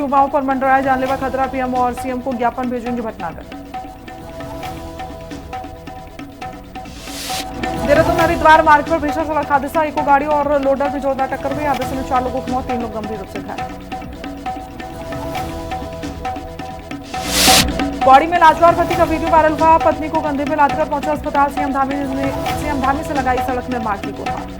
युवाओं पर मंडराया जानलेवा खतरा, पीएम और सीएम को ज्ञापन भेजेंगे भटनागर। देहरादून हरिद्वार मार्ग पर भीषण सड़क हादसा, इको गाड़ी और लोडर में जोरदार टक्कर हुई। हादसे में 4 लोगों की मौत, 3 लोग गंभीर रूप से घायल। बॉडी में लाजवाब पति का वीडियो वायरल हुआ, पत्नी को कंधे में लादकर पहुंचा अस्पताल। सीएम धामी से लगाई सड़क निर्माण की गुहार।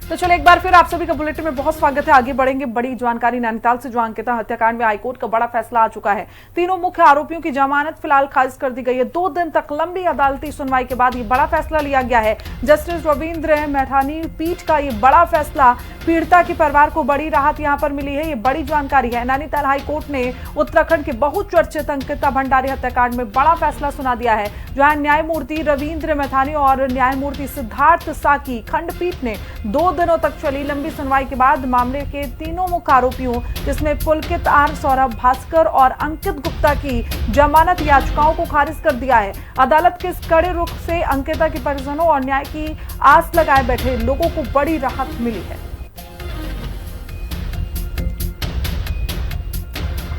तो चलो एक बार फिर आप सभी का बुलेटिन में बहुत स्वागत है। आगे बढ़ेंगे, बड़ी जानकारी नैनीताल से, जो अंकिता हत्याकांड में हाईकोर्ट का बड़ा फैसला आ चुका है। तीनों मुख्य आरोपियों की जमानत फिलहाल खारिज कर दी गई है। 2 दिन तक लंबी अदालती सुनवाई के बाद ये बड़ा फैसला लिया गया है। जस्टिस रविंद्र मैठानी पीठ का ये बड़ा फैसला, पीड़िता के परिवार को बड़ी राहत यहां पर मिली है। ये बड़ी जानकारी है। नैनीताल हाईकोर्ट ने उत्तराखंड के बहुचर्चित अंकिता भंडारी हत्याकांड में बड़ा फैसला सुना दिया है, जहां न्यायमूर्ति रविंद्र मैठानी और न्यायमूर्ति सिद्धार्थ साकी खंडपीठ ने 2 दिनों तक चली लंबी सुनवाई के बाद मामले के तीनों मुख्य आरोपियों, जिसमें पुलकित आर, सौरभ भास्कर और अंकित गुप्ता की जमानत याचिकाओं को खारिज कर दिया है। अदालत के इस कड़े रुख से अंकिता के परिजनों और न्याय की आस लगाए बैठे लोगों को बड़ी राहत मिली है।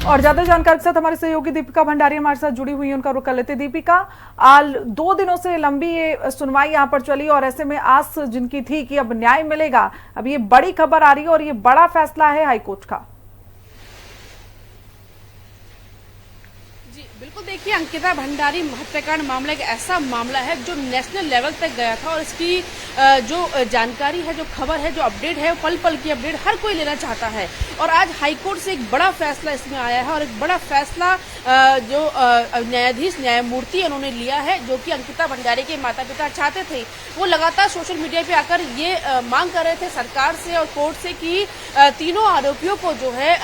और ज्यादा जानकारी के साथ हमारे सहयोगी दीपिका भंडारी हमारे साथ जुड़ी हुई है, उनका रुख कर लेते। दीपिका, 2 दिनों से लंबी ये सुनवाई यहां पर चली और ऐसे में आस जिनकी थी कि अब न्याय मिलेगा, अब ये बड़ी खबर आ रही है और ये बड़ा फैसला है हाईकोर्ट का। बिल्कुल, देखिए, अंकिता भंडारी हत्याकांड मामला एक ऐसा मामला है जो नेशनल लेवल तक गया था और इसकी जो जानकारी है, जो खबर है, जो अपडेट है, पल पल की अपडेट हर कोई लेना चाहता है। और आज हाईकोर्ट से एक बड़ा फैसला इसमें आया है और एक बड़ा फैसला जो न्यायाधीश न्यायमूर्ति उन्होंने लिया है, जो कि अंकिता भंडारी के माता पिता चाहते थे। वो लगातार सोशल मीडिया पे आकर ये मांग कर रहे थे सरकार से और कोर्ट से कि तीनों आरोपियों को जो है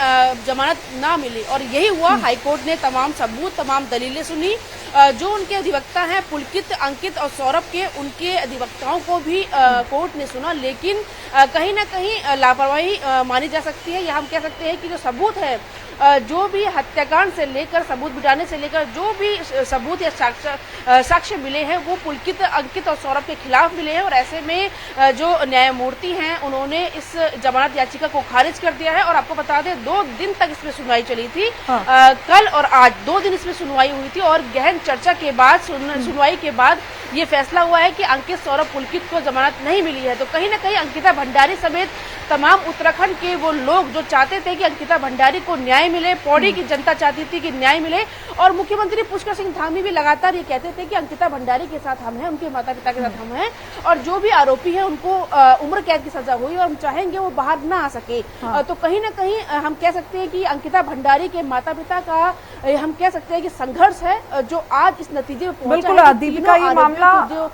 जमानत ना मिले, और यही हुआ। हाईकोर्ट ने तमाम सबूत, तमाम दलीलें सुनी। जो उनके अधिवक्ता हैं पुलकित, अंकित और सौरभ के, उनके अधिवक्ताओं को भी कोर्ट ने सुना, लेकिन कहीं ना कहीं लापरवाही मानी जा सकती है। या हम कह सकते हैं कि जो सबूत है, जो भी हत्याकांड से लेकर सबूत बिठाने से लेकर जो भी सबूत या साक्ष्य मिले हैं, वो पुलकित, अंकित और सौरभ के खिलाफ मिले हैं। और ऐसे में जो न्यायमूर्ति हैं उन्होंने इस जमानत याचिका को खारिज कर दिया है। और आपको बता दें, 2 दिन तक इसमें सुनवाई चली थी। कल और आज 2 दिन इसमें सुनवाई हुई थी और गहन चर्चा के बाद, सुनवाई के बाद ये फैसला हुआ है कि अंकित, सौरभ, पुलकित को जमानत नहीं मिली है। तो कहीं ना कहीं अंकिता भंडारी समेत तमाम उत्तराखंड के वो लोग जो चाहते थे कि अंकिता भंडारी को न्याय मिले, पौड़ी की जनता चाहती थी कि न्याय मिले, और मुख्यमंत्री पुष्कर सिंह धामी भी लगातार ये कहते थे कि अंकिता भंडारी के साथ हम हैं, उनके माता पिता के साथ हम हैं, और जो भी आरोपी है उनको उम्र कैद की सजा हुई और हम चाहेंगे वो बाहर ना आ सके। तो कहीं ना कहीं हम कह सकते हैं कि अंकिता भंडारी के माता पिता का हम कह सकते हैं कि संघर्ष है जो आज इस नतीजे में पहुंचा है। बिल्कुल दीपिका, ये मामला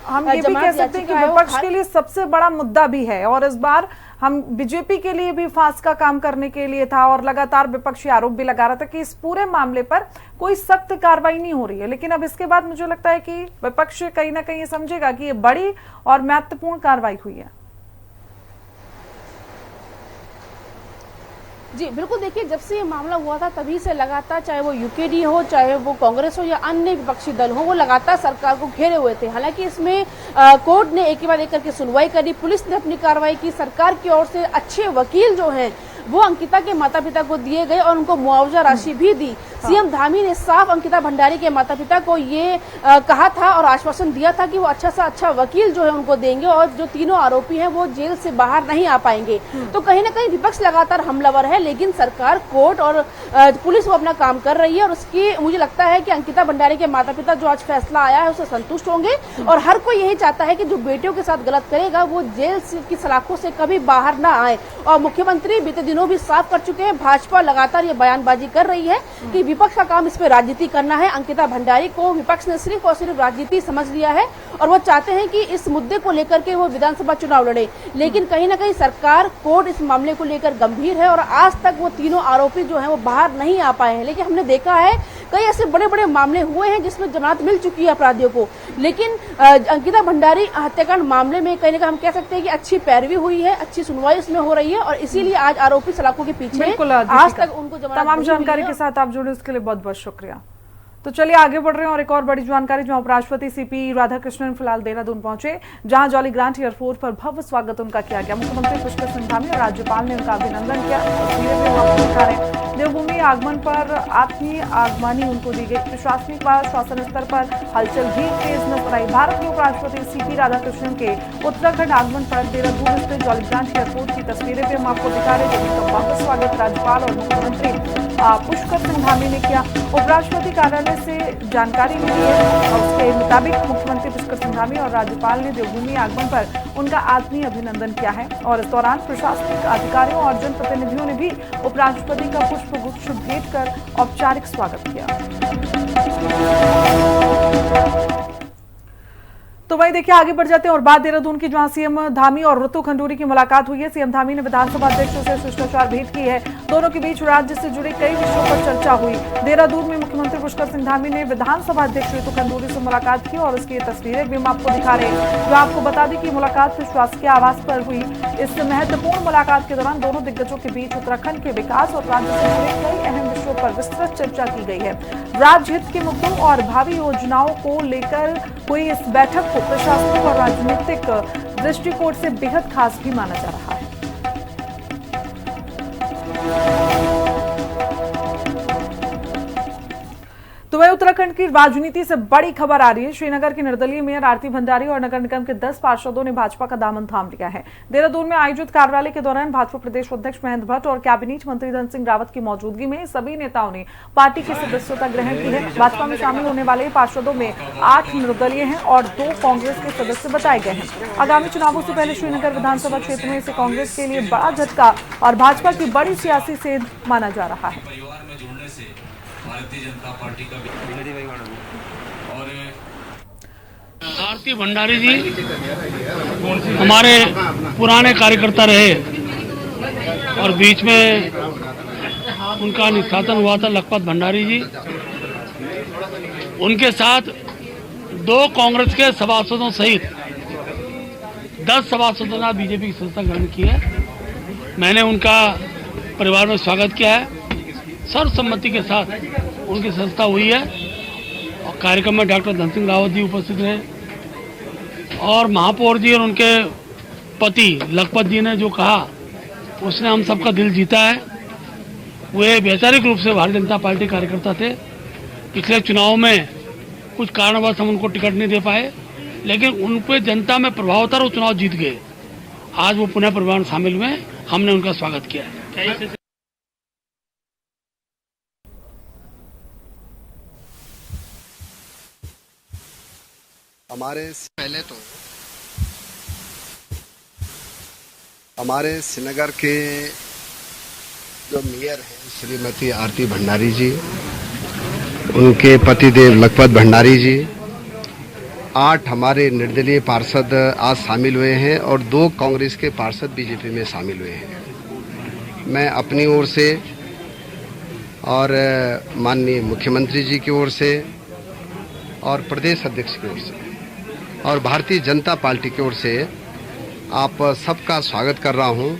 हम ये भी कह सकते हैं कि विपक्ष के लिए सबसे बड़ा मुद्दा भी है और इस बार हम बीजेपी के लिए भी फांस का काम करने के लिए था और लगातार विपक्षी आरोप भी लगा रहा था कि इस पूरे मामले पर कोई सख्त कार्रवाई नहीं हो रही है। लेकिन अब इसके बाद मुझे लगता है कि विपक्ष कहीं ना कहीं ये समझेगा कि ये बड़ी और महत्वपूर्ण कार्रवाई हुई है। जी बिल्कुल, देखिए, जब से ये मामला हुआ था तभी से लगातार, चाहे वो यूकेडी हो, चाहे वो कांग्रेस हो या अन्य विपक्षी दल हो, वो लगातार सरकार को घेरे हुए थे। हालांकि इसमें कोर्ट ने एक के बाद एक करके सुनवाई करी, पुलिस ने अपनी कार्रवाई की, सरकार की ओर से अच्छे वकील जो हैं वो अंकिता के माता पिता को दिए गए और उनको मुआवजा राशि भी दी। सीएम धामी ने साफ अंकिता भंडारी के माता पिता को ये कहा था और आश्वासन दिया था कि वो अच्छा सा अच्छा वकील जो है उनको देंगे और जो तीनों आरोपी हैं वो जेल से बाहर नहीं आ पाएंगे। तो कहीं ना कहीं विपक्ष लगातार हमलावर है, लेकिन सरकार, कोर्ट और पुलिस वो अपना काम कर रही है और उसकी मुझे लगता है कि अंकिता भंडारी के माता पिता जो आज फैसला आया है उससे संतुष्ट होंगे। और हर कोई यही चाहता है कि जो बेटियों के साथ गलत करेगा वो जेल की सलाखों से कभी बाहर ना आए। और मुख्यमंत्री बीते दिनों भी साफ कर चुके हैं, भाजपा लगातार ये बयानबाजी कर रही है कि विपक्ष का काम इस पे राजनीति करना है। अंकिता भंडारी को विपक्ष ने सिर्फ और सिर्फ राजनीति समझ लिया है और वो चाहते हैं कि इस मुद्दे को लेकर के वो विधानसभा चुनाव लड़े। लेकिन कहीं ना कहीं सरकार, कोर्ट इस मामले को लेकर गंभीर है और आज तक वो तीनों आरोपी जो हैं वो बाहर नहीं आ पाए हैं। लेकिन हमने देखा है कई ऐसे बड़े बड़े मामले हुए हैं जिसमें जमानत मिल चुकी है अपराधियों को, लेकिन अंकिता भंडारी हत्याकांड मामले में कहीं ना कहीं हम कह सकते हैं कि अच्छी पैरवी हुई है, अच्छी सुनवाई उसमें हो रही है और इसीलिए आज आरोपी सलाखों के पीछे आज तक उनको जमानत। तमाम जानकारी के साथ आप जुड़े उसके लिए बहुत बहुत शुक्रिया। तो चलिए आगे बढ़ रहे हैं और एक और बड़ी जानकारी, जहां उपराष्ट्रपति सीपी राधाकृष्णन फिलहाल देहरादून पहुंचे, जहां जॉली ग्रांट एयरपोर्ट पर भव्य स्वागत उनका किया गया। मुख्यमंत्री पुष्कर सिंह धामी और राज्यपाल ने उनका अभिनंदन किया। तस्वीरें भी आपको दिखा रहे हैं। देवभूमि आगमन पर आत्मीय आगवानी उनको दी गई। प्रशासनिक व शासन स्तर पर हलचल भी तेज नजर आई। भारत के उपराष्ट्रपति सीपी राधाकृष्णन के उत्तराखंड आगमन पर देहरादून स्थित जॉली ग्रांट एयरपोर्ट की तस्वीरें भी हम आपको दिखा रहे हैं, जिनका भव्य स्वागत राज्यपाल और मुख्यमंत्री पुष्कर सिंह धामी ने किया। उपराष्ट्रपति कार्यालय से जानकारी मिली है और उसके मुताबिक मुख्यमंत्री पुष्कर सिंह धामी और राज्यपाल ने देवभूमि आगमन पर उनका आत्मीय अभिनंदन किया है और इस दौरान प्रशासनिक अधिकारियों और जनप्रतिनिधियों ने भी उपराष्ट्रपति का पुष्पगुच्छ भेंट कर औपचारिक स्वागत किया। तो वही देखिए आगे बढ़ जाते हैं और बात देहरादून की, जहां सीएम धामी और ऋतु खंडूरी की मुलाकात हुई है। सीएम धामी ने विधानसभा अध्यक्षों से शिष्टाचार भेंट की है। दोनों के बीच राज्य से जुड़े कई विषयों पर चर्चा हुई। देहरादून में मुख्यमंत्री पुष्कर सिंह धामी ने विधानसभा अध्यक्ष ऋतु खंडूरी से मुलाकात की और उसकी तस्वीरें भी हम आपको दिखा रहे हैं। जो आपको बता दें कि मुलाकात शासकीय आवास पर हुई। इस महत्वपूर्ण मुलाकात के दौरान दोनों दिग्गजों के बीच उत्तराखंड के विकास और राज्य से जुड़े कई अहम विषयों पर विस्तृत चर्चा की गई है। राज्य हित के मुद्दों और भावी योजनाओं को लेकर हुई इस बैठक को प्रशासनिक और राजनीतिक दृष्टिकोण से बेहद खास भी माना जा रहा है। तो वह उत्तराखंड की राजनीति से बड़ी खबर आ रही है। श्रीनगर की निर्दलीय मेयर आरती भंडारी और नगर निगम के 10 पार्षदों ने भाजपा का दामन थाम लिया है। देहरादून में आयोजित कार्यालय के दौरान भाजपा प्रदेश अध्यक्ष महेंद्र भट्ट और कैबिनेट मंत्री धन सिंह रावत की मौजूदगी में सभी नेताओं ने पार्टी की सदस्यता ग्रहण की है। भाजपा में शामिल होने वाले पार्षदों में 8 निर्दलीय हैं और 2 कांग्रेस के सदस्य बताए गए हैं। आगामी चुनावों से पहले श्रीनगर विधानसभा क्षेत्र में इसे कांग्रेस के लिए बड़ा झटका और भाजपा की बड़ी सियासी सेंध माना जा रहा है। भारतीय जनता पार्टी का और आरती भंडारी जी हमारे पुराने कार्यकर्ता रहे और बीच में उनका निष्कासन हुआ था लखपत भंडारी जी। उनके साथ 2 कांग्रेस के सभासदों सहित 10 सभासदों ने बीजेपी की सदस्यता ग्रहण की है। मैंने उनका परिवार में स्वागत किया है। सर्वसम्मति के साथ उनकी सदस्यता हुई है और कार्यक्रम में डॉक्टर धन सिंह रावत जी उपस्थित रहे और महापौर जी और उनके पति लखपत जी ने जो कहा उसने हम सबका दिल जीता है। वे वैचारिक रूप से भारतीय जनता पार्टी कार्यकर्ता थे। पिछले चुनाव में कुछ कारणवश हम उनको टिकट नहीं दे पाए, लेकिन उन पर जनता में प्रभाव था और वो चुनाव जीत गए। आज वो पुनः परिवार में शामिल हुए, हमने उनका स्वागत किया है। हमारे श्रीनगर के जो मेयर हैं श्रीमती आरती भंडारी जी, उनके पतिदेव लखपत भंडारी जी, 8 हमारे निर्दलीय पार्षद आज शामिल हुए हैं और 2 कांग्रेस के पार्षद बीजेपी में शामिल हुए हैं। मैं अपनी ओर से और माननीय मुख्यमंत्री जी की ओर से और प्रदेश अध्यक्ष की ओर से और भारतीय जनता पार्टी की ओर से आप सबका स्वागत कर रहा हूं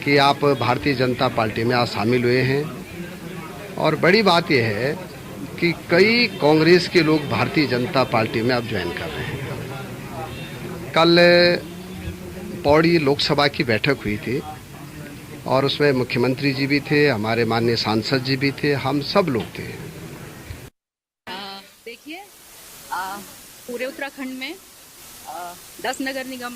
कि आप भारतीय जनता पार्टी में आज शामिल हुए हैं। और बड़ी बात यह है कि कई कांग्रेस के लोग भारतीय जनता पार्टी में अब ज्वाइन कर रहे हैं। कल पौड़ी लोकसभा की बैठक हुई थी और उसमें मुख्यमंत्री जी भी थे, हमारे माननीय सांसद जी भी थे, हम सब लोग थे। देखिए पूरे उत्तराखंड में 10 नगर निगम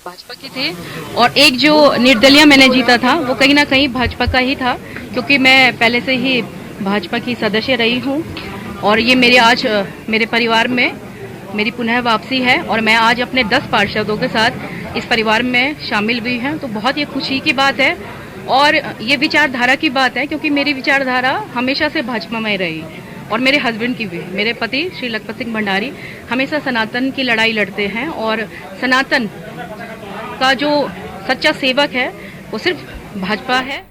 भाजपा के थे और एक जो निर्दलीय मैंने जीता था वो कहीं ना कहीं भाजपा का ही था, क्योंकि मैं पहले से ही भाजपा की सदस्य रही हूँ और ये मेरे आज मेरे परिवार में मेरी पुनः वापसी है और मैं आज अपने 10 पार्षदों के साथ इस परिवार में शामिल हुई हैं। तो बहुत ये खुशी की बात है और ये विचारधारा की बात है, क्योंकि मेरी विचारधारा हमेशा से भाजपा में रही और मेरे हस्बैंड की भी। मेरे पति श्री लखपत सिंह भंडारी हमेशा सनातन की लड़ाई लड़ते हैं और सनातन का जो सच्चा सेवक है वो सिर्फ भाजपा है।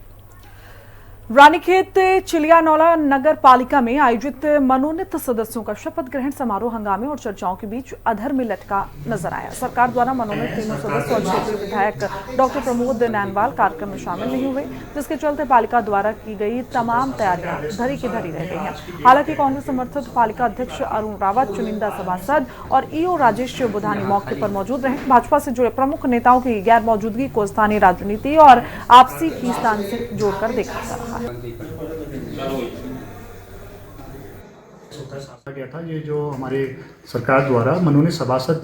रानीखेत चिलियानौला नगर पालिका में आयोजित मनोनीत सदस्यों का शपथ ग्रहण समारोह हंगामे और चर्चाओं के बीच अधर में लटका नजर आया। सरकार द्वारा मनोनीत तीनों सदस्य और क्षेत्रीय विधायक डॉक्टर प्रमोद नैनवाल कार्यक्रम में शामिल नहीं हुए, जिसके चलते पालिका द्वारा की गई तमाम तैयारियां धरी की धरी रह गई हैं। हालांकि कांग्रेस समर्थित पालिका अध्यक्ष अरुण रावत, चुनिंदा सभासद और ईओ राजेश बुधानी मौके पर मौजूद रहे। भाजपा से जुड़े प्रमुख नेताओं की गैर मौजूदगी को स्थानीय राजनीति और आपसी खींचतान से जोड़कर देखा जा रहा है। गया था ये जो हमारे सरकार द्वारा मनोनीत सभासद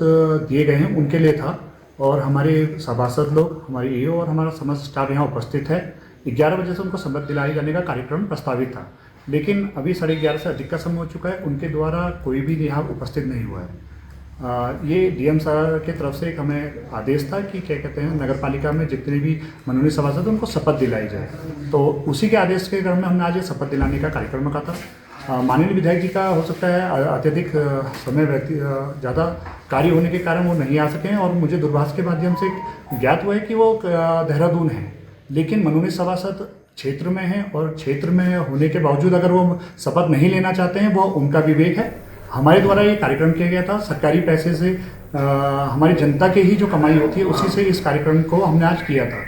दिए गए हैं उनके लिए था, और हमारे सभासद लोग, हमारे ईओ और हमारा समस्त स्टाफ यहाँ उपस्थित है। 11 बजे से उनको शपथ दिलाई जाने का कार्यक्रम प्रस्तावित था, लेकिन अभी 11:30 से अधिक का समय हो चुका है। उनके द्वारा कोई भी यहाँ उपस्थित नहीं हुआ है। ये डीएम सर की तरफ से एक हमें आदेश था कि क्या कहते हैं, नगर पालिका में जितने भी मनोनीत सभासद हैं उनको शपथ दिलाई जाए, तो उसी के आदेश के क्रम में हमने आज ये शपथ दिलाने का कार्यक्रम रखा था। माननीय विधायक जी का हो सकता है अत्यधिक समय ज़्यादा कार्य होने के कारण वो नहीं आ सके हैं, और मुझे दूरभाष के माध्यम से ज्ञात हुआ है कि वो देहरादून है, लेकिन मनोनीत सभासद क्षेत्र में हैं और क्षेत्र में होने के बावजूद अगर वो शपथ नहीं लेना चाहते हैं, वो उनका विवेक है। हमारे द्वारा ये कार्यक्रम किया गया था, सरकारी पैसे से हमारी जनता की ही जो कमाई होती है उसी से इस कार्यक्रम को हमने आज किया था।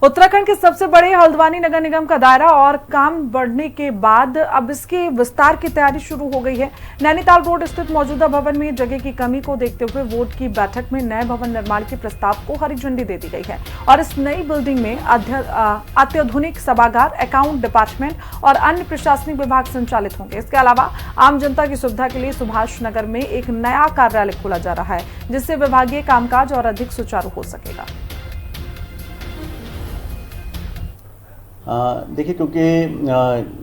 उत्तराखंड के सबसे बड़े हल्द्वानी नगर निगम का दायरा और काम बढ़ने के बाद अब इसके विस्तार की तैयारी शुरू हो गई है। नैनीताल रोड स्थित मौजूदा भवन में जगह की कमी को देखते हुए बोर्ड की बैठक में नए भवन निर्माण के प्रस्ताव को हरी झंडी दे दी गई है और इस नई बिल्डिंग में अत्याधुनिक सभागार, अकाउंट डिपार्टमेंट और अन्य प्रशासनिक विभाग संचालित होंगे। इसके अलावा आम जनता की सुविधा के लिए सुभाष नगर में एक नया कार्यालय खोला जा रहा है, जिससे विभागीय कामकाज और अधिक सुचारू हो सकेगा। देखिए, क्योंकि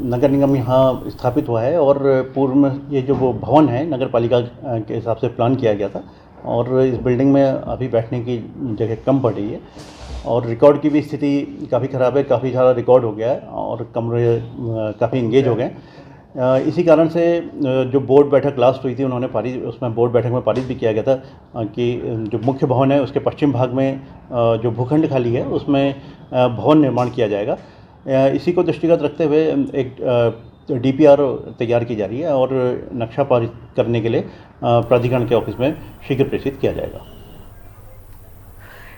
नगर निगम यहाँ स्थापित हुआ है और पूर्व में ये जो वो भवन है नगर पालिका के हिसाब से प्लान किया गया था, और इस बिल्डिंग में अभी बैठने की जगह कम पड़ रही है और रिकॉर्ड की भी स्थिति काफ़ी ख़राब है। काफ़ी सारा रिकॉर्ड हो गया है और कमरे काफ़ी इंगेज हो गए। इसी कारण से जो बोर्ड बैठक लास्ट हुई थी उन्होंने उसमें बोर्ड बैठक में पारित भी किया गया था कि जो मुख्य भवन है उसके पश्चिम भाग में जो भूखंड खाली है उसमें भवन निर्माण किया जाएगा। इसी को दृष्टिगत रखते हुए एक डीपीआर तैयार की जा रही है और नक्शा पारित करने के लिए प्राधिकरण के ऑफिस में शीघ्र प्रेषित किया जाएगा।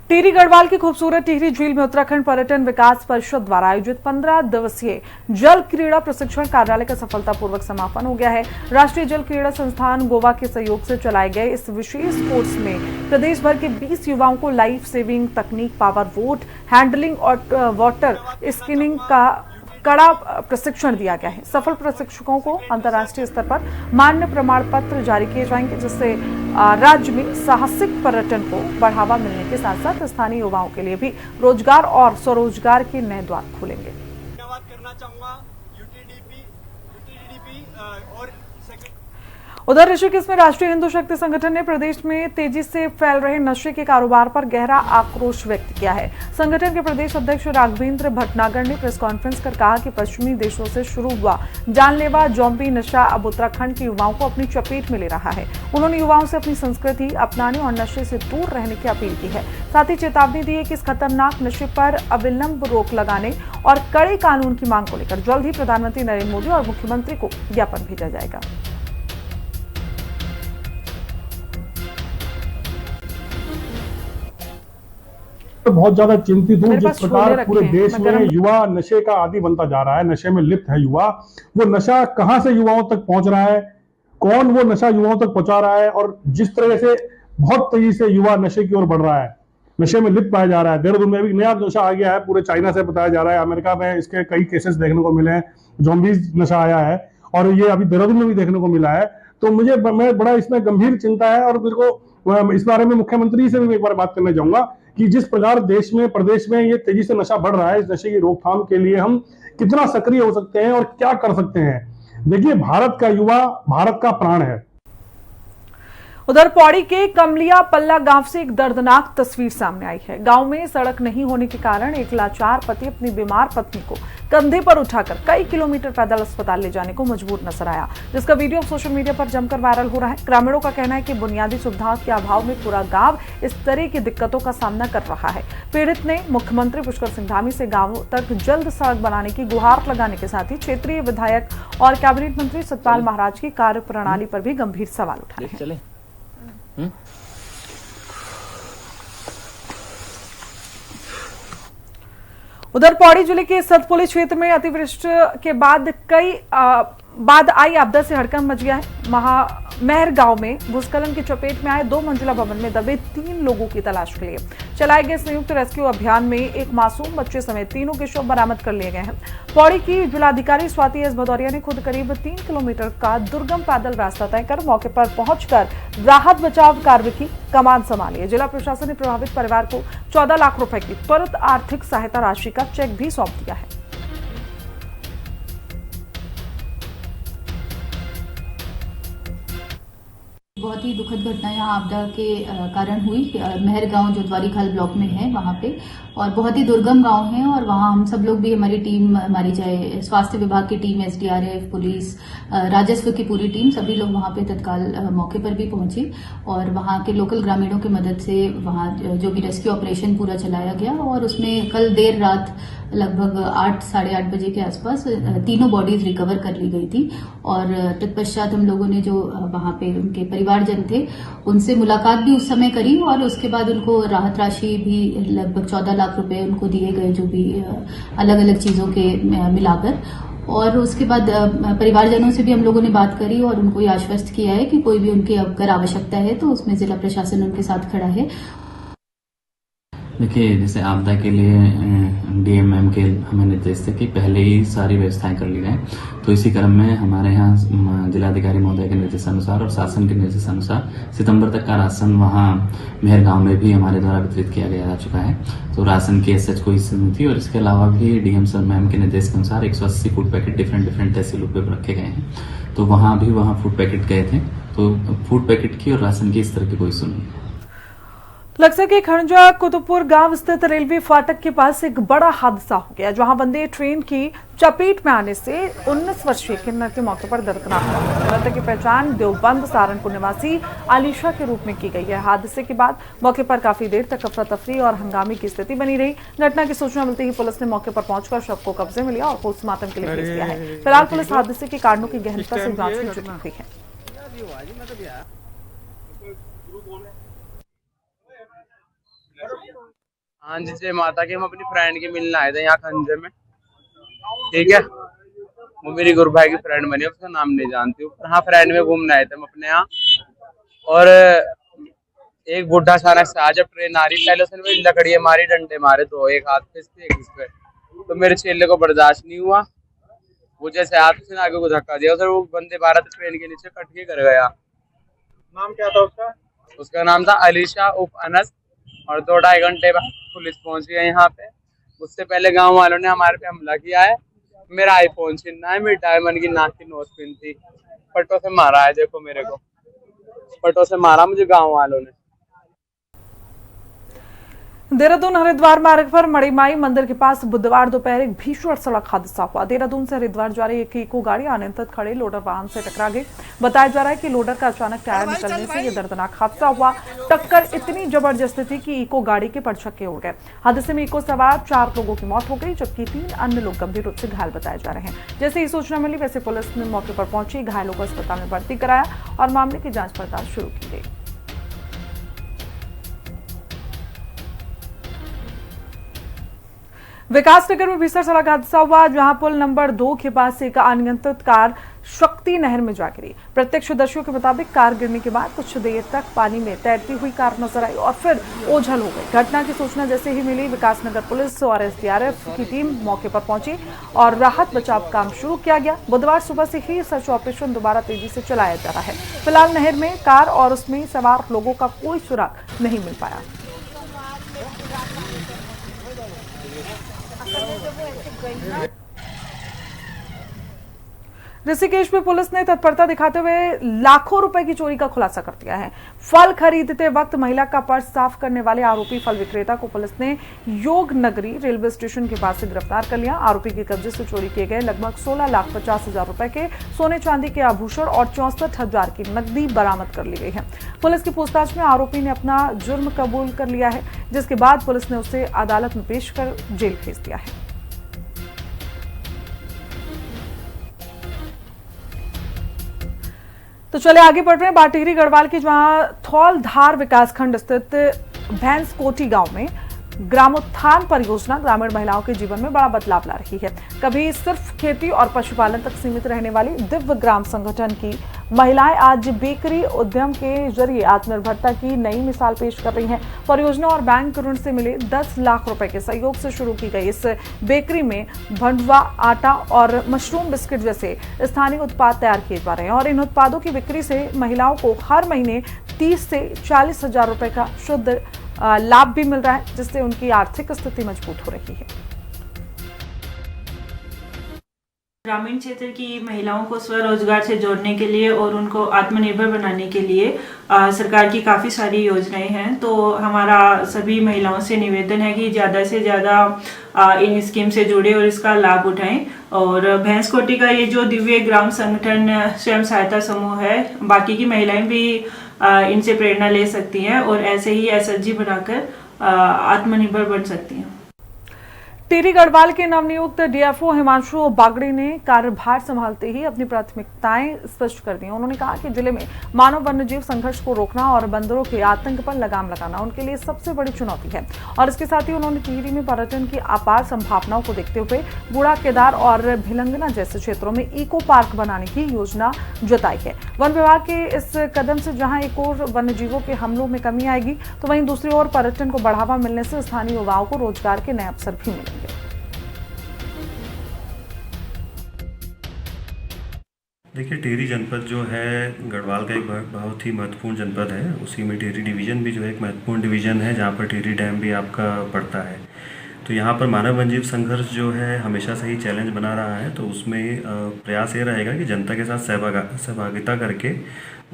टिहरी गढ़वाल की खूबसूरत टिहरी झील में उत्तराखंड पर्यटन विकास परिषद द्वारा आयोजित 15 दिवसीय जल क्रीड़ा प्रशिक्षण कार्यालय का सफलतापूर्वक समापन हो गया है। राष्ट्रीय जल क्रीड़ा संस्थान गोवा के सहयोग से चलाए गए इस विशेष कोर्स में प्रदेश भर के 20 युवाओं को लाइफ सेविंग तकनीक, पावर बोट हैंडलिंग और वाटर स्किनिंग का कड़ा प्रशिक्षण दिया गया है। सफल प्रशिक्षकों को अंतर्राष्ट्रीय स्तर पर मान्य प्रमाण पत्र जारी किए जाएंगे, जिससे राज्य में साहसिक पर्यटन को बढ़ावा मिलने के साथ साथ स्थानीय युवाओं के लिए भी रोजगार और स्वरोजगार के नए द्वार खुलेंगे। धन्यवाद करना चाहूंगा यूटीडीपी और उधर ऋषिकेश में राष्ट्रीय हिंदू शक्ति संगठन ने प्रदेश में तेजी से फैल रहे नशे के कारोबार पर गहरा आक्रोश व्यक्त किया है। संगठन के प्रदेश अध्यक्ष राघवेंद्र भटनागर ने प्रेस कॉन्फ्रेंस कर कहा कि पश्चिमी देशों से शुरू हुआ जानलेवा जोम्बी नशा अब उत्तराखंड के युवाओं को अपनी चपेट में ले रहा है। उन्होंने युवाओं से अपनी संस्कृति अपनाने और नशे से दूर रहने की अपील की है। साथ ही चेतावनी दी है कि इस खतरनाक नशे पर अविलंब रोक लगाने और कड़े कानून की मांग को लेकर जल्द ही प्रधानमंत्री नरेंद्र मोदी और मुख्यमंत्री को ज्ञापन भेजा जाएगा। बहुत ज्यादा चिंतित हूँ जिस प्रकार पूरे देश में युवा नशे का आदी बनता जा रहा है, नशे में लिप्त है युवा। वो नशा कहां से युवाओं तक पहुंच रहा है, कौन वो नशा युवाओं तक पहुंचा रहा है, और जिस तरह से बहुत तेजी से युवा नशे की ओर बढ़ रहा है, नशे में लिप्त पाया जा रहा है। देहरादून में भी नया नशा आ गया है, पूरे चाइना से बताया जा रहा है। अमेरिका में इसके कई केसेस देखने को मिले हैं, ज़ॉम्बीज नशा आया है और ये अभी देहरादून में भी देखने को मिला है। तो मैं बड़ा इसमें गंभीर चिंता है और मेरे को इस बारे में मुख्यमंत्री से भी एक बार बात करना चाहूंगा कि जिस प्रकार देश में, प्रदेश में ये तेजी से नशा बढ़ रहा है, इस नशे की रोकथाम के लिए हम कितना सक्रिय हो सकते हैं और क्या कर सकते हैं। देखिए, भारत का युवा भारत का प्राण है। उधर पौड़ी के कमलिया पल्ला गांव से एक दर्दनाक तस्वीर सामने आई है। गांव में सड़क नहीं होने के कारण एक लाचार पति अपनी बीमार पत्नी को कंधे पर उठाकर कई किलोमीटर पैदल अस्पताल ले जाने को मजबूर नजर आया, जिसका वीडियो सोशल मीडिया पर जमकर वायरल हो रहा है। ग्रामीणों का कहना है कि बुनियादी सुविधाओं के अभाव में पूरा गांव इस तरह की दिक्कतों का सामना कर रहा है। पीड़ित ने मुख्यमंत्री पुष्कर सिंह धामी से गांव तक जल्द सड़क बनाने की गुहार लगाने के साथ ही क्षेत्रीय विधायक और कैबिनेट मंत्री सतपाल महाराज की कार्य प्रणाली पर भी गंभीर सवाल उठाए हैं। उधर पौड़ी जिले के सतपुली क्षेत्र में अतिवृष्टि के बाद आई आपदा से हड़कंप मच गया है। महर गांव में भूस्खलन की चपेट में आए 2 मंजिला भवन में दबे 3 लोगों की तलाश के लिए चलाए गए संयुक्त रेस्क्यू अभियान में एक मासूम बच्चे समेत 3 के शव बरामद कर लिए गए हैं। पौड़ी की जिलाधिकारी स्वाति एस भदौरिया ने खुद करीब 3 किलोमीटर का दुर्गम पैदल रास्ता तय कर मौके पर पहुंचकर राहत बचाव कार्य की कमान संभाली है। जिला प्रशासन ने प्रभावित परिवार को 14 लाख रुपए की त्वरित आर्थिक सहायता राशि का चेक भी सौंप दिया है। बहुत ही दुखद घटना यहाँ आपदा के कारण हुई। महर गांव जो द्वारीखाल ब्लॉक में है वहाँ पे, और बहुत ही दुर्गम गांव है, और वहाँ हम सब लोग भी, हमारी टीम, हमारी चाहे स्वास्थ्य विभाग की टीम, SDRF, पुलिस, राजस्व की पूरी टीम, सभी लोग वहाँ पे तत्काल मौके पर भी पहुंचे और वहाँ के लोकल ग्रामीणों की मदद से वहाँ जो भी रेस्क्यू ऑपरेशन पूरा चलाया गया। और उसमें कल देर रात लगभग 8 साढ़े 8 बजे के आसपास 3 बॉडीज रिकवर कर ली गई थी। और तत्पश्चात हम लोगों ने जो वहाँ पे उनके परिवारजन थे उनसे मुलाकात भी उस समय करी, और उसके बाद उनको राहत राशि भी लगभग 14 लाख रुपए उनको दिए गए, जो भी अलग अलग चीजों के मिलाकर। और उसके बाद परिवारजनों से भी हम लोगों ने बात करी और उनको ये आश्वस्त किया है कि कोई भी उनकी अगर आवश्यकता है तो उसमें जिला प्रशासन उनके साथ खड़ा है। देखिए, जैसे आपदा के लिए DMM के हमें निर्देश थे कि पहले ही सारी व्यवस्थाएं कर ली जाए, तो इसी क्रम में हमारे यहाँ जिलाधिकारी महोदय के निर्देशानुसार और शासन के निर्देशानुसार सितंबर तक का राशन वहाँ मेहर गांव में भी हमारे द्वारा वितरित किया जा चुका है। तो राशन की एसएच कोई नहीं थी, और इसके अलावा भी DM सर मैम के निर्देश के अनुसार 180 फूड पैकेट डिफरेंट तहसीलों पे रखे गए हैं। तो वहाँ फूड पैकेट गए थे, तो फूड पैकेट की और राशन की इस तरह की कोई इशू नहीं है। लक्सर के खड़ंजा कुतुबपुर गांव स्थित रेलवे फाटक के पास एक बड़ा हादसा हो गया, जहां बंदे ट्रेन की चपेट में आने से 19 वर्षीय किन्नर की मौके पर दर्दनाक मौत। मृतक की पहचान देवबंद सहारनपुर निवासी आलिशा के रूप में की गई है। हादसे के बाद मौके पर काफी देर तक अफरा तफरी और हंगामे की स्थिति बनी रही। घटना की सूचना मिलते ही पुलिस ने मौके पर पहुंचकर शव को कब्जे में लिया और पोस्टमार्टम के लिए भेज दिया है। फिलहाल पुलिस हादसे के कारणों की गहनता से जांच में जुटी हुई है। हाँ जी, जय माता की। हम अपनी फ्रेंड के मिलने आए थे यहाँ खंजे में, ठीक है। वो मेरी गुरु भाई की फ्रेंड बनी, उसका नाम नहीं जानती हूँ। हाँ, फ्रेंड में घूमने आए थे हम अपने यहाँ, और एक बुढ़ा अचानक से आ, जब ट्रेन आ रही, पहले उसने मेरी लकड़ी मारी, डंडे मारे, तो एक हाथ पे एक इस पे, तो मेरे चेले को बर्दाश्त नहीं हुआ। वो जैसे हाथ से आगे को धक्का दिया, वो वंदे भारत ट्रेन के नीचे कट के कर गया। नाम क्या था उसका? उसका नाम था अलीशा उप अनस। और 2-2.5 घंटे बाद पुलिस पहुंच गई यहाँ पे। उससे पहले गांव वालों ने हमारे पे हमला किया है। मेरा आईफोन छीना है, मेरी डायमंड की नाक की नोज पिन थी, पट्टों से मारा है। देखो, मेरे को पट्टों से मारा मुझे गांव वालों ने। देहरादून हरिद्वार मार्ग पर मणिमाई मंदिर के पास बुधवार दोपहर एक भीषण सड़क हादसा हुआ। देहरादून से हरिद्वार जा रही एक इको गाड़ी अनियंत्रित खड़े लोडर वाहन से टकरा गई। बताया जा रहा है कि लोडर का अचानक टायर निकलने से यह दर्दनाक हादसा हुआ। टक्कर इतनी जबरदस्त थी कि इको गाड़ी के परछक्के उड़ गए। हादसे में इको सवार 4 लोगों की मौत हो गई, जबकि 3 अन्य लोग गंभीर रूप से घायल बताए जा रहे हैं। जैसे ही सूचना मिली वैसे पुलिस ने मौके पर पहुंची, घायलों को अस्पताल में भर्ती कराया और मामले की जांच पड़ताल शुरू की गई। विकासनगर में भीषण सड़क हादसा हुआ, जहां पुल नंबर 2 के पास एक अनियंत्रित कार शक्ति नहर में जा गिरी। प्रत्यक्षदर्शियों के मुताबिक कार गिरने के बाद कुछ देर तक पानी में तैरती हुई कार नजर आई और फिर ओझल हो गई। घटना की सूचना जैसे ही मिली, विकासनगर पुलिस और SDRF की टीम मौके पर पहुंची और राहत बचाव काम शुरू किया गया। बुधवार सुबह से ही सर्च ऑपरेशन दोबारा तेजी से चलाया जा रहा है। फिलहाल नहर में कार और उसमें सवार लोगों का कोई सुराग नहीं मिल पाया। ऋषिकेश में पुलिस ने तत्परता दिखाते हुए लाखों रुपए की चोरी का खुलासा कर दिया है। फल खरीदते वक्त महिला का पर्स साफ करने वाले आरोपी फल विक्रेता को पुलिस ने योग नगरी रेलवे स्टेशन के पास से गिरफ्तार कर लिया। आरोपी के कब्जे से चोरी किए गए लगभग 16,50,000 रुपए के सोने चांदी के आभूषण और 64,000 की नकदी बरामद कर ली गई है। पुलिस की पूछताछ में आरोपी ने अपना जुर्म कबूल कर लिया है, जिसके बाद पुलिस ने उसे अदालत में पेश कर जेल भेज दिया है। तो चले आगे बढ़ रहे हैं बात टिहरी गढ़वाल की, जहां थौलधार विकासखंड स्थित भैंसकोटी गांव में ग्रामोत्थान परियोजना ग्रामीण महिलाओं के जीवन में बड़ा बदलाव ला रही है। कभी सिर्फ खेती और पशुपालन तक सीमित रहने वाली दिव्य ग्राम संगठन की महिलाएं आज बेकरी उद्यम के जरिए आत्मनिर्भरता की नई मिसाल पेश कर रही हैं। परियोजना और बैंक ऋण से मिले 10 लाख रुपए के सहयोग से शुरू की गई इस बेकरी में भंडवा, आटा और मशरूम बिस्किट जैसे स्थानीय उत्पाद तैयार किए जा रहे हैं और इन उत्पादों की बिक्री से महिलाओं को हर महीने 30 से 40 हजार रुपए का शुद्ध लाभ भी मिल रहा है, जिससे उनकी आर्थिक स्थिति मजबूत हो रही है। ग्रामीण क्षेत्र की महिलाओं को स्वरोजगार से जोड़ने के लिए और उनको आत्मनिर्भर बनाने के लिए सरकार की काफ़ी सारी योजनाएं हैं। तो हमारा सभी महिलाओं से निवेदन है कि ज़्यादा से ज़्यादा इन स्कीम से जुड़े और इसका लाभ उठाएं। और भैंसकोटी का ये जो दिव्य ग्राम संगठन स्वयं सहायता समूह है, बाकी की महिलाएं भी इनसे प्रेरणा ले सकती हैं और ऐसे ही एसएचजी बनाकर आत्मनिर्भर बन सकती हैं। टिहरी गढ़वाल के नवनियुक्त डीएफओ हिमांशु बागड़ी ने कार्यभार संभालते ही अपनी प्राथमिकताएं स्पष्ट कर दी। उन्होंने कहा कि जिले में मानव वन्यजीव संघर्ष को रोकना और बंदरों के आतंक पर लगाम लगाना उनके लिए सबसे बड़ी चुनौती है। और इसके साथ ही उन्होंने टिहरी में पर्यटन की अपार संभावनाओं को देखते हुए बूढ़ा केदार और भिलंगना जैसे क्षेत्रों में इको पार्क बनाने की योजना जताई है। वन विभाग के इस कदम से जहां एक और वन्यजीवों के हमलों में कमी आएगी, तो वहीं दूसरी ओर पर्यटन को बढ़ावा मिलने से स्थानीय युवाओं को रोजगार के नए अवसर भी मिलेंगे। देखिए, टिहरी जनपद जो है गढ़वाल का एक बहुत ही महत्वपूर्ण जनपद है। उसी में टिहरी डिवीज़न भी जो है एक महत्वपूर्ण डिवीज़न है, जहाँ पर टिहरी डैम भी आपका पड़ता है। तो यहाँ पर मानव वन्यजीव संघर्ष जो है हमेशा से ही चैलेंज बना रहा है। तो उसमें प्रयास ये रहेगा कि जनता के साथ सहभागिता करके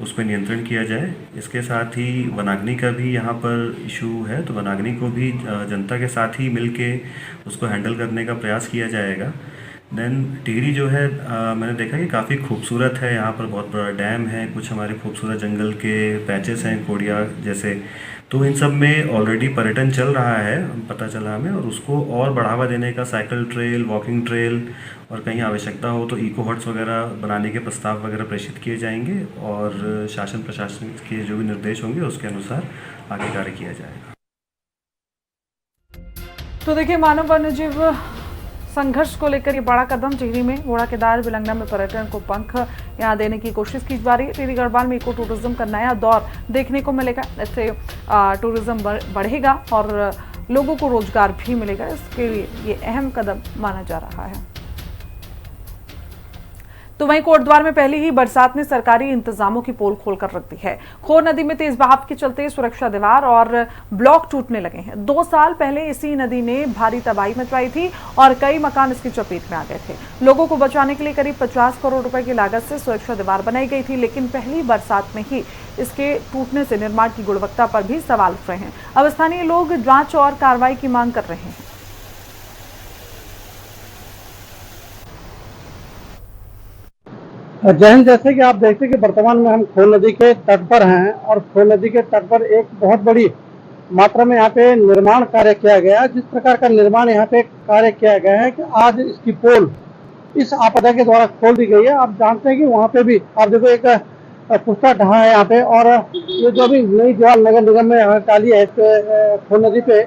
उस पर नियंत्रण किया जाए। इसके साथ ही वनाग्नि का भी यहाँ पर इशू है, तो वनाग्नि को भी जनता के साथ ही मिल के उसको हैंडल करने का प्रयास किया जाएगा। देन टिहरी जो है मैंने देखा कि काफ़ी खूबसूरत है। यहाँ पर बहुत बड़ा डैम है, कुछ हमारे खूबसूरत जंगल के पैचेस हैं, कोडिया जैसे। तो इन सब में ऑलरेडी पर्यटन चल रहा है, पता चला हमें, और उसको और बढ़ावा देने का साइकिल ट्रेल, वॉकिंग ट्रेल और कहीं आवश्यकता हो तो इको हट्स वगैरह बनाने के प्रस्ताव वगैरह प्रेषित किए जाएंगे और शासन प्रशासन के जो भी निर्देश होंगे उसके अनुसार आगे कार्य किया जाएगा। तो देखिए, मानव वन्यजीव संघर्ष को लेकर ये बड़ा कदम टिहरी में बूढ़ा केदार भिलंगना में पर्यटन को पंख यहाँ देने की कोशिश की जा रही है। टिहरी गढ़वाल में इको टूरिज्म का नया दौर देखने को मिलेगा। इससे टूरिज्म बढ़ेगा और लोगों को रोजगार भी मिलेगा। इसके लिए ये अहम कदम माना जा रहा है। तो वहीं कोटद्वार में पहली ही बरसात ने सरकारी इंतजामों की पोल खोलकर रख दी है। खोर नदी में तेज बहाव के चलते सुरक्षा दीवार और ब्लॉक टूटने लगे हैं। 2 साल पहले इसी नदी ने भारी तबाही मचाई थी और कई मकान इसकी चपेट में आ गए थे। लोगों को बचाने के लिए करीब 50 करोड़ रुपए की लागत से सुरक्षा दीवार बनाई गई थी, लेकिन पहली बरसात में ही इसके टूटने से निर्माण की गुणवत्ता पर भी सवाल उठ रहे हैं। अब स्थानीय लोग जांच और कार्रवाई की मांग कर रहे हैं। जय हिंद। जैसे कि आप देखते हैं कि वर्तमान में हम खोर नदी के तट पर हैं और खोर नदी के तट पर एक बहुत बड़ी मात्रा में यहाँ पे निर्माण कार्य किया गया है। जिस प्रकार का निर्माण यहाँ पे कार्य किया गया है कि आज इसकी पोल इस आपदा के द्वारा खोल दी गई है। आप जानते हैं कि वहाँ पे भी आप देखो एक पुस्ता ढहा है यहाँ पे, और ये जो अभी नई दीवार नगर निगम में यहाँ डाली है खोर नदी पे,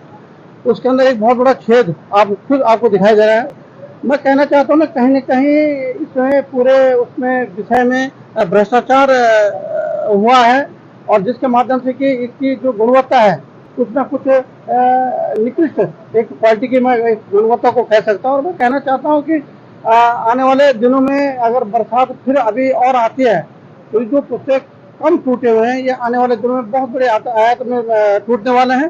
उसके अंदर एक बहुत बड़ा छेद आप खुद आपको दिखाई दे रहा है। मैं कहना चाहता हूँ ना, कहीं न कहीं इसमें पूरे उसमें विषय में भ्रष्टाचार हुआ है, और जिसके माध्यम से कि इसकी जो गुणवत्ता है कुछ ना कुछ निकृष्ट एक क्वालिटी की मैं इस गुणवत्ता को कह सकता हूँ। और मैं कहना चाहता हूँ कि आने वाले दिनों में अगर बरसात फिर अभी और आती है तो जो पुस्ते कम टूटे हुए हैं ये आने वाले दिनों में बहुत बड़े आयत में टूटने वाले हैं।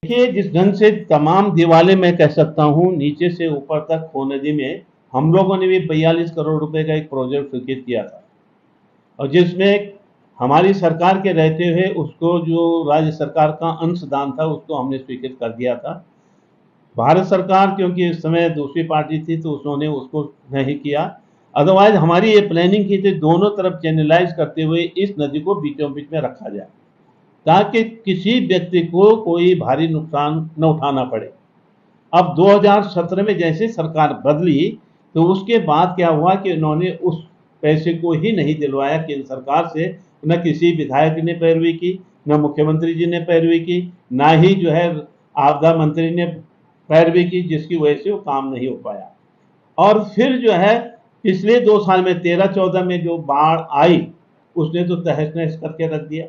देखिए, जिस ढंग से तमाम दीवारें मैं कह सकता हूँ नीचे से ऊपर तक खोर नदी में हम लोगों ने भी 42 करोड़ रुपए का एक प्रोजेक्ट स्वीकृत किया था, और जिसमें हमारी सरकार के रहते हुए उसको जो राज्य सरकार का अंशदान था उसको हमने स्वीकृत कर दिया था। भारत सरकार क्योंकि इस समय दूसरी पार्टी थी तो उन्होंने उसको नहीं किया, अदरवाइज हमारी ये प्लानिंग की थी दोनों तरफ चैनलाइज करते हुए इस नदी को बीचों बीच में रखा जाए ताकि किसी व्यक्ति को कोई भारी नुकसान न उठाना पड़े। अब 2017 में जैसे सरकार बदली तो उसके बाद क्या हुआ कि उन्होंने उस पैसे को ही नहीं दिलवाया केंद्र सरकार से, न किसी विधायक ने पैरवी की, न मुख्यमंत्री जी ने पैरवी की, ना ही जो है आपदा मंत्री ने पैरवी की, जिसकी वजह से वो काम नहीं हो पाया। और फिर जो है पिछले 2 साल में 13-14 में जो बाढ़ आई उसने तो तहस नहस करके रख दिया।